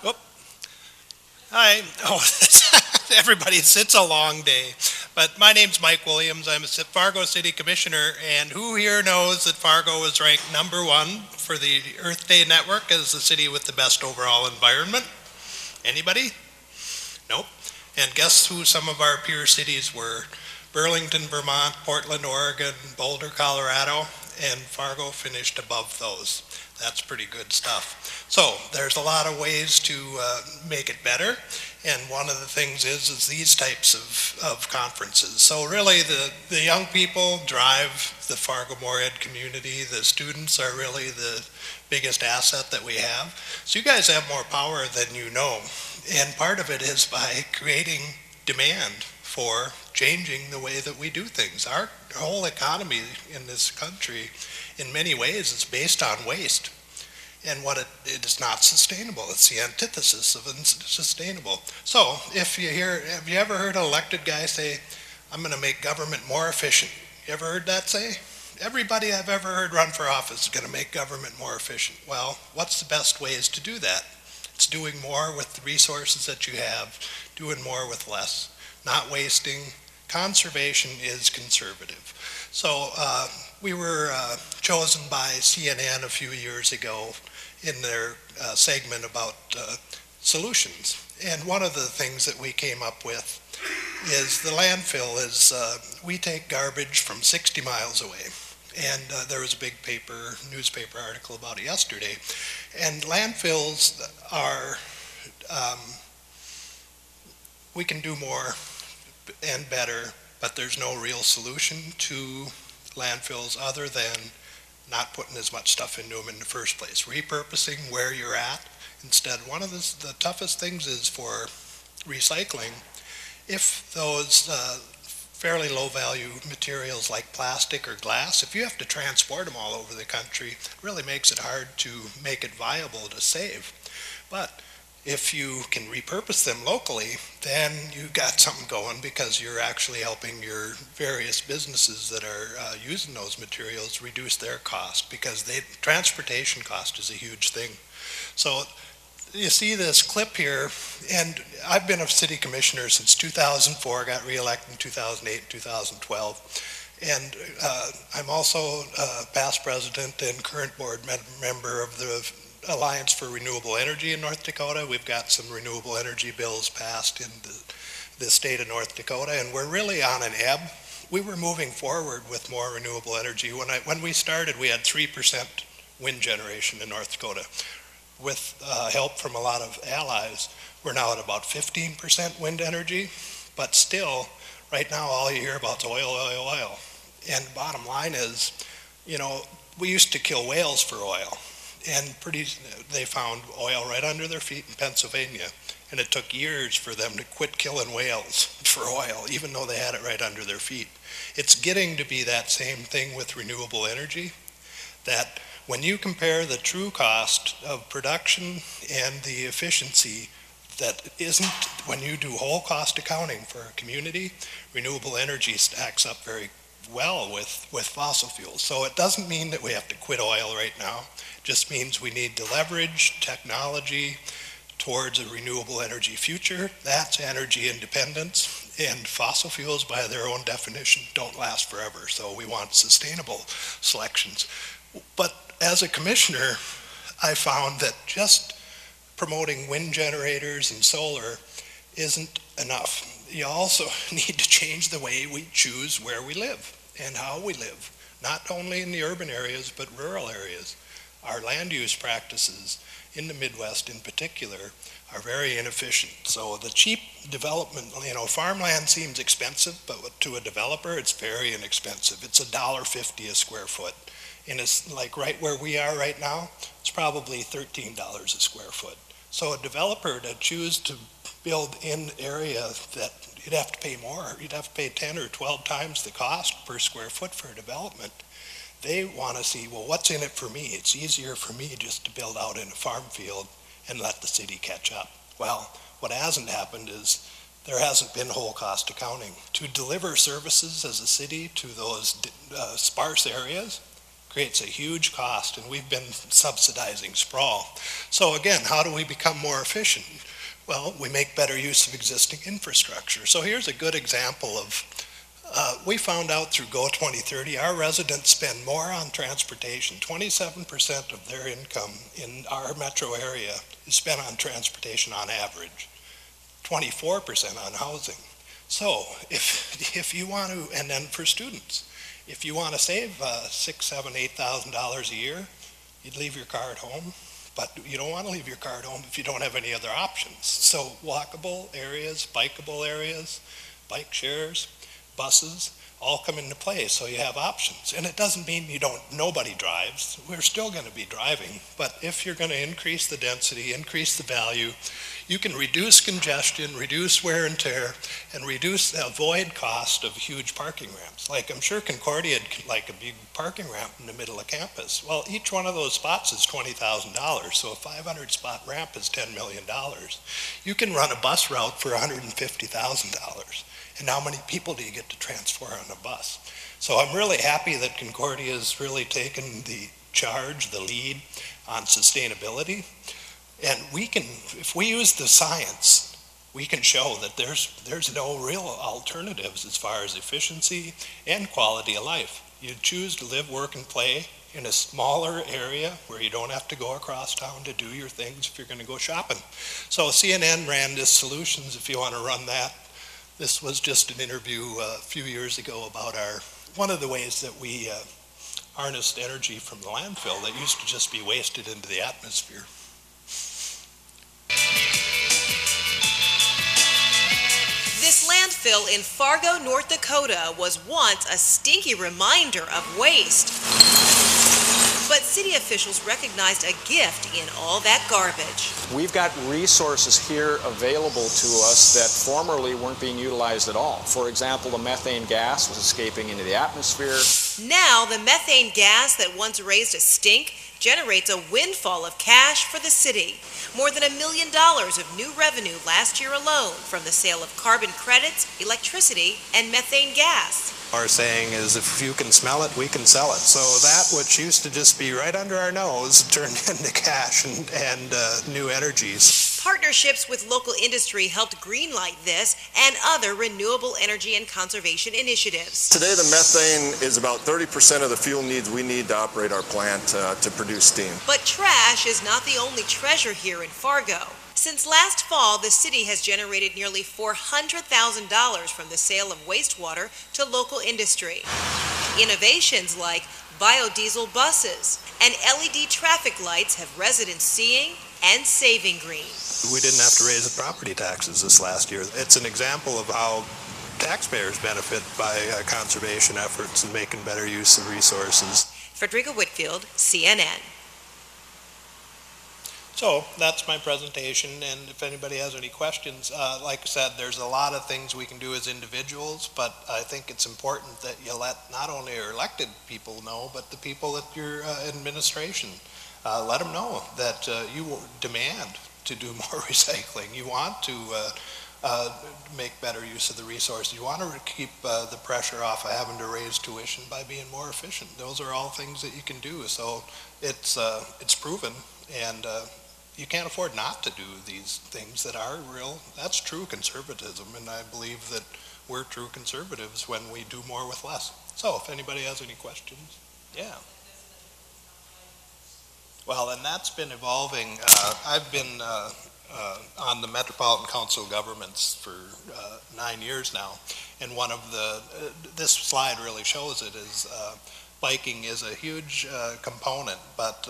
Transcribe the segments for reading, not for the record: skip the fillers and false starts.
Oh, hi. Oh, everybody, it's a long day. But my name's Mike Williams. I'm a Fargo City Commissioner, and who here knows that Fargo is ranked number one for the Earth Day Network as the city with the best overall environment? Anybody? Nope. And guess who some of our peer cities were? Burlington, Vermont, Portland, Oregon, Boulder, Colorado, and Fargo finished above those. That's pretty good stuff. So there's a lot of ways to make it better, and one of the things is these types of conferences. So really the young people drive the Fargo Moorhead community. The students are really the biggest asset that we have. So you guys have more power than you know, and part of it is by creating demand for changing the way that we do things. Our whole economy in this country, in many ways, is based on waste. And it is not sustainable. It's the antithesis of sustainable. So have you ever heard an elected guy say, I'm going to make government more efficient? You ever heard that say? Everybody I've ever heard run for office is going to make government more efficient. Well, what's the best ways to do that? It's doing more with the resources that you have, doing more with less, not wasting. Conservation is conservative. So we were chosen by CNN a few years ago in their segment about solutions. And one of the things that we came up with is the landfill is, we take garbage from 60 miles away. And there was a big newspaper article about it yesterday. And landfills are, we can do more and better, but there's no real solution to landfills other than not putting as much stuff into them in the first place. Repurposing where you're at instead. One of the toughest things is for recycling. If those fairly low value materials like plastic or glass, if you have to transport them all over the country, it really makes it hard to make it viable to save. But if you can repurpose them locally, then you've got something going because you're actually helping your various businesses that are using those materials reduce their cost, because transportation cost is a huge thing. So you see this clip here, and I've been a city commissioner since 2004, got reelected in 2008 and 2012. And I'm also past president and current board member of the Alliance for Renewable Energy in North Dakota. We've got some renewable energy bills passed in the state of North Dakota, and we're really on an ebb. We were moving forward with more renewable energy. When we started, we had 3% wind generation in North Dakota. With help from a lot of allies, we're now at about 15% wind energy, but still, right now, all you hear about is oil, oil, oil. And the bottom line is, we used to kill whales for oil. And they found oil right under their feet in Pennsylvania. And it took years for them to quit killing whales for oil, even though they had it right under their feet. It's getting to be that same thing with renewable energy, that when you compare the true cost of production and the efficiency, that isn't, when you do whole cost accounting for a community, renewable energy stacks up very well with fossil fuels. So it doesn't mean that we have to quit oil right now. It just means we need to leverage technology towards a renewable energy future. That's energy independence, and fossil fuels by their own definition don't last forever. So we want sustainable selections. But as a commissioner, I found that just promoting wind generators and solar isn't enough. You also need to change the way we choose where we live and how we live, not only in the urban areas, but rural areas. Our land use practices in the Midwest in particular are very inefficient. So the cheap development, farmland seems expensive, but to a developer, it's very inexpensive. It's $1.50 a square foot. And it's like right where we are right now, it's probably $13 a square foot. So a developer to choose to build in area that you'd have to pay more, you'd have to pay 10 or 12 times the cost per square foot for a development. They want to see, well, what's in it for me? It's easier for me just to build out in a farm field and let the city catch up. Well, what hasn't happened is there hasn't been whole cost accounting. To deliver services as a city to those sparse areas, creates a huge cost, and we've been subsidizing sprawl. So again, how do we become more efficient? Well, we make better use of existing infrastructure. So here's a good example of, we found out through Go 2030, our residents spend more on transportation. 27% of their income in our metro area is spent on transportation on average, 24% on housing. So if you want to, and then for students, if you want to save $6,000, $7,000, $8,000 a year, you'd leave your car at home. But you don't want to leave your car at home if you don't have any other options. So walkable areas, bikeable areas, bike shares, buses, all come into play, so you have options. And it doesn't mean nobody drives. We're still going to be driving. But if you're going to increase the density, increase the value, you can reduce congestion, reduce wear and tear, and avoid cost of huge parking ramps. Like, I'm sure Concordia would like a big parking ramp in the middle of campus. Well, each one of those spots is $20,000, so a 500-spot ramp is $10 million. You can run a bus route for $150,000. And how many people do you get to transfer on a bus? So I'm really happy that Concordia has really taken the charge, the lead on sustainability. And we can, if we use the science, we can show that there's no real alternatives as far as efficiency and quality of life. You choose to live, work, and play in a smaller area where you don't have to go across town to do your things if you're going to go shopping. So CNN ran this Solutions, if you want to run that. This was just an interview a few years ago about one of the ways that we harnessed energy from the landfill that used to just be wasted into the atmosphere. This landfill in Fargo, North Dakota was once a stinky reminder of waste. But city officials recognized a gift in all that garbage. We've got resources here available to us that formerly weren't being utilized at all. For example, the methane gas was escaping into the atmosphere. Now, the methane gas that once raised a stink generates a windfall of cash for the city. More than $1 million of new revenue last year alone from the sale of carbon credits, electricity, and methane gas. Our saying is, if you can smell it, we can sell it. So that which used to just be right under our nose turned into cash and new energies. Partnerships with local industry helped greenlight this and other renewable energy and conservation initiatives. Today, the methane is about 30% of the fuel needs we need to operate our plant to produce steam. But trash is not the only treasure here in Fargo. Since last fall, the city has generated nearly $400,000 from the sale of wastewater to local industry. Innovations like biodiesel buses and LED traffic lights have residents seeing and saving green. We didn't have to raise the property taxes this last year. It's an example of how taxpayers benefit by conservation efforts and making better use of resources. Frederica Whitfield, CNN. So that's my presentation, and if anybody has any questions, like I said, there's a lot of things we can do as individuals, but I think it's important that you let not only your elected people know, but the people at your administration, let them know that you demand to do more recycling. You want to make better use of the resources. You want to keep the pressure off of having to raise tuition by being more efficient. Those are all things that you can do. So it's proven, and you can't afford not to do these things that are real. That's true conservatism, and I believe that we're true conservatives when we do more with less. So if anybody has any questions, yeah. Well, and that's been evolving. I've been on the Metropolitan Council of Governments for 9 years now, and one of this slide really shows it, is biking is a huge component, but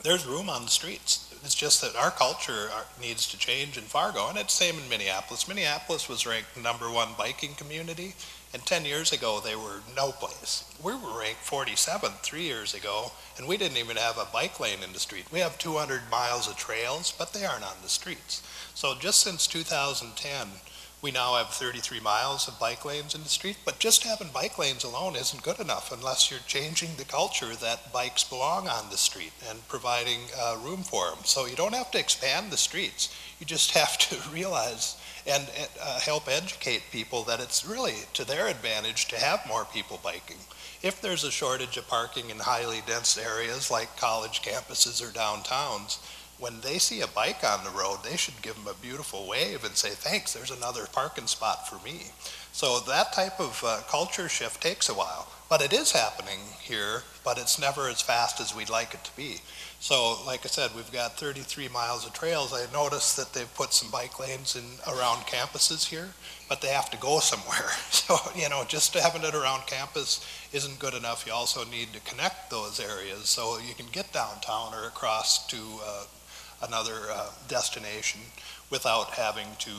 there's room on the streets. It's just that our culture needs to change in Fargo, and it's the same in Minneapolis. Minneapolis was ranked #1 biking community, and 10 years ago they were no place. We were ranked 47th 3 years ago, and we didn't even have a bike lane in the street. We have 200 miles of trails, but they aren't on the streets. So just since 2010, We now have 33 miles of bike lanes in the street, but just having bike lanes alone isn't good enough unless you're changing the culture that bikes belong on the street and providing room for them. So you don't have to expand the streets. You just have to realize and help educate people that it's really to their advantage to have more people biking. If there's a shortage of parking in highly dense areas like college campuses or downtowns, when they see a bike on the road, they should give them a beautiful wave and say, thanks, there's another parking spot for me. So that type of culture shift takes a while, but it is happening here, but it's never as fast as we'd like it to be. So like I said, we've got 33 miles of trails. I noticed that they've put some bike lanes in around campuses here, but they have to go somewhere. So, just having it around campus isn't good enough. You also need to connect those areas so you can get downtown or across to another destination without having to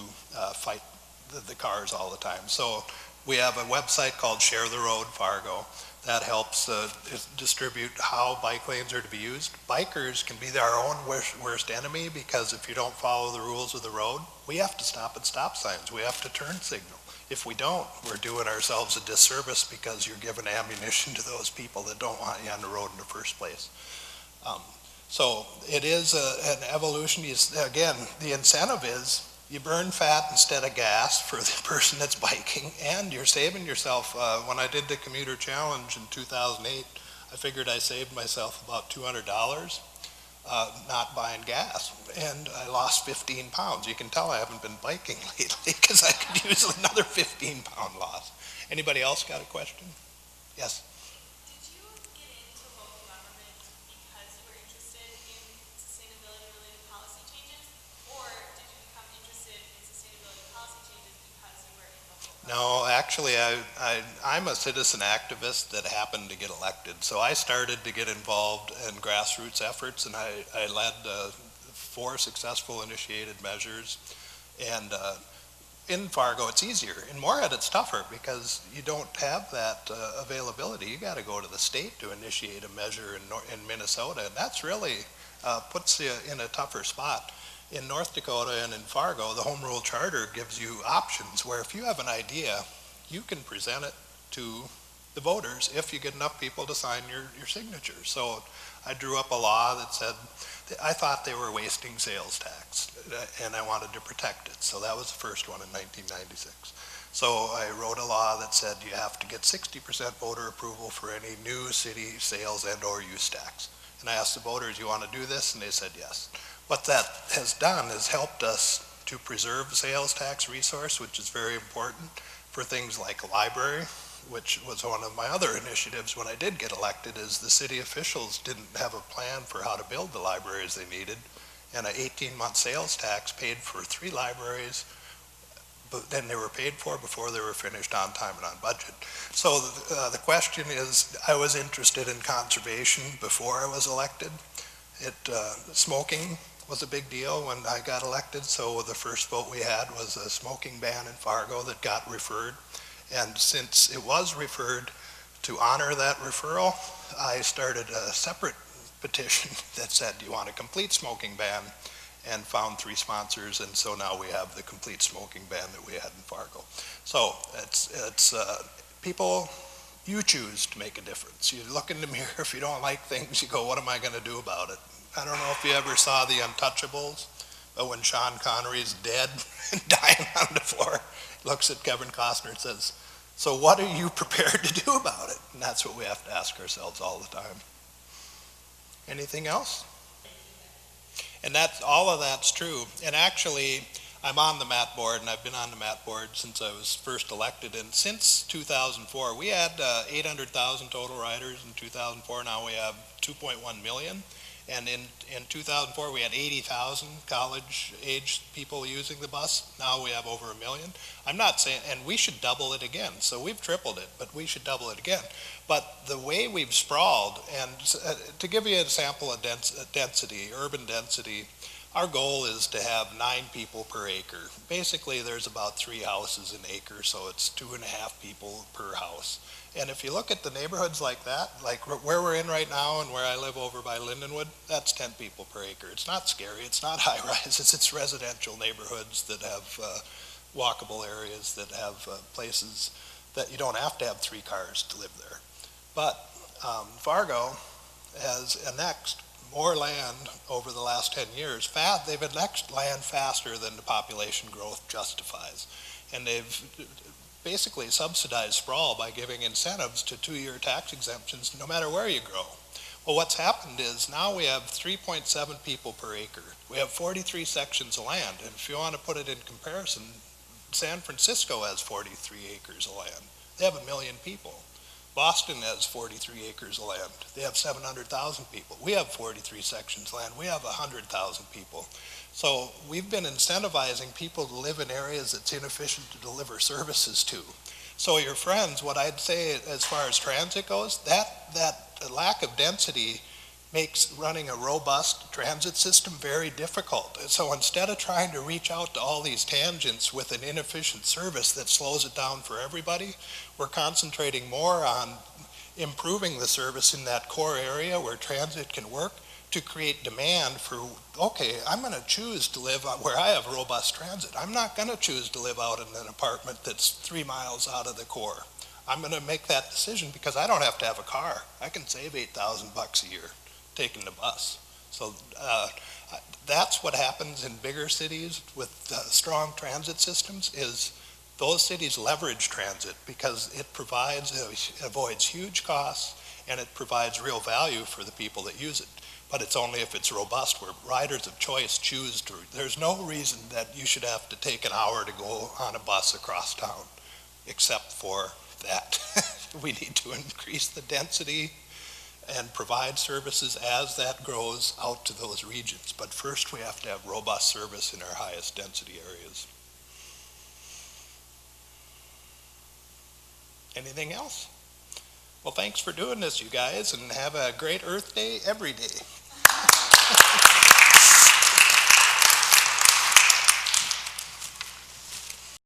fight the cars all the time. So we have a website called Share the Road Fargo that helps distribute how bike lanes are to be used. Bikers can be our own worst enemy because if you don't follow the rules of the road, we have to stop at stop signs. We have to turn signal. If we don't, we're doing ourselves a disservice because you're giving ammunition to those people that don't want you on the road in the first place. So it is an evolution. Again, the incentive is you burn fat instead of gas for the person that's biking, and you're saving yourself. When I did the commuter challenge in 2008, I figured I saved myself about $200 not buying gas, and I lost 15 pounds. You can tell I haven't been biking lately because I could use another 15-pound loss. Anybody else got a question? Yes? No, actually, I'm a citizen activist that happened to get elected. So I started to get involved in grassroots efforts, and I led 4 successful initiated measures. And in Fargo, it's easier. In Moorhead, it's tougher because you don't have that availability. You got to go to the state to initiate a measure in Minnesota, and that's really puts you in a tougher spot. In North Dakota and in Fargo, the Home Rule Charter gives you options where if you have an idea, you can present it to the voters if you get enough people to sign your signature. So I drew up a law that said, I thought they were wasting sales tax and I wanted to protect it. So that was the first one in 1996. So I wrote a law that said you have to get 60% voter approval for any new city sales and or use tax. And I asked the voters, you want to do this? And they said yes. What that has done is helped us to preserve the sales tax resource, which is very important for things like a library, which was one of my other initiatives when I did get elected, is the city officials didn't have a plan for how to build the libraries they needed, and an 18-month sales tax paid for 3 libraries, but then they were paid for before they were finished on time and on budget. So the question is, I was interested in conservation before I was elected. Smoking was a big deal when I got elected, so the first vote we had was a smoking ban in Fargo that got referred. And since it was referred, to honor that referral, I started a separate petition that said, do you want a complete smoking ban? And found 3 sponsors, and so now we have the complete smoking ban that we had in Fargo. So it's people, you choose to make a difference. You look in the mirror, if you don't like things, you go, what am I going to do about it? I don't know if you ever saw The Untouchables, but when Sean Connery's dead and dying on the floor, looks at Kevin Costner and says, so what are you prepared to do about it? And that's what we have to ask ourselves all the time. Anything else? And all of that's true. And actually, I'm on the MAT board, and I've been on the MAT board since I was first elected. And since 2004, we had 800,000 total riders in 2004. Now we have 2.1 million. And in 2004, we had 80,000 college-age people using the bus. Now we have over 1 million. I'm not saying, and we should double it again. So we've tripled it, but we should double it again. But the way we've sprawled, and to give you an example of density, urban density, our goal is to have 9 people per acre. Basically, there's about 3 houses an acre, so it's 2.5 people per house. And if you look at the neighborhoods like that, like where we're in right now and where I live over by Lindenwood, that's 10 people per acre. It's not scary, it's not high rises, it's residential neighborhoods that have walkable areas that have places that you don't have to have 3 cars to live there. But Fargo has annexed more land over the last 10 years. They've annexed land faster than the population growth justifies. And they've basically subsidized sprawl by giving incentives to 2-year tax exemptions no matter where you grow. Well, what's happened is now we have 3.7 people per acre. We have 43 sections of land. And if you want to put it in comparison, San Francisco has 43 acres of land. They have 1 million people. Boston has 43 acres of land. They have 700,000 people. We have 43 sections of land. We have 100,000 people. So we've been incentivizing people to live in areas that's inefficient to deliver services to. So your friends, what I'd say as far as transit goes, that lack of density makes running a robust transit system very difficult. So instead of trying to reach out to all these tangents with an inefficient service that slows it down for everybody, we're concentrating more on improving the service in that core area where transit can work to create demand for, okay, I'm going to choose to live where I have robust transit. I'm not going to choose to live out in an apartment that's 3 miles out of the core. I'm going to make that decision because I don't have to have a car. I can save $8,000 a year taking the bus. So that's what happens in bigger cities with strong transit systems is those cities leverage transit because it avoids huge costs and it provides real value for the people that use it. But it's only if it's robust where riders of choice choose to. There's no reason that you should have to take an hour to go on a bus across town, except for that. We need to increase the density and provide services as that grows out to those regions. But first we have to have robust service in our highest density areas. Anything else? Well, thanks for doing this, you guys, and have a great Earth Day every day.